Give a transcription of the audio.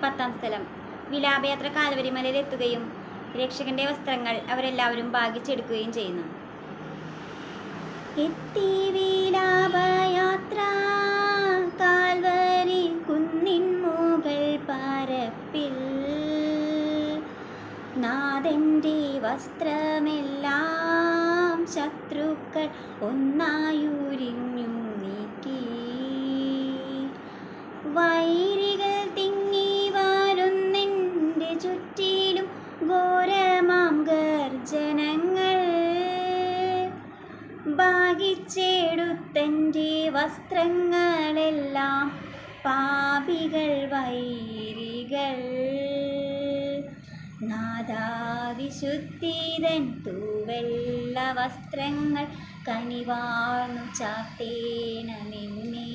10-ാം സ്ഥലം. വിലാപയാത്ര കാൽവരിമലയിൽ എത്തുകയും രക്ഷകന്റെ വസ്ത്രങ്ങൾ അവരെല്ലാവരും ഭാഗിച്ചെടുക്കുകയും ചെയ്യുന്നു. എത്തി വിലാപയാത്ര കാൽവരി കുന്നിൻ മുകൾ പരപ്പിൽ, നാഥന്റെ വസ്ത്രമെല്ലാം ശത്രുക്കൾ ഒന്നായുരിഞ്ഞു നീക്കി. വൈരികൾ തിങ്ങി വരുന്നെൻ്റെ ചുറ്റിലും ഘോരമാം ഗർജനങ്ങൾ. ഭാഗിച്ചെടുത്തൻ്റെ വസ്ത്രങ്ങളെല്ലാം പാപികൾ വൈരികൾ. നാദാവിശുദ്ധിതൻ തൂവെള്ള വസ്ത്രങ്ങൾ കനിവാർന്നു ചാർത്തേണമെന്നേ.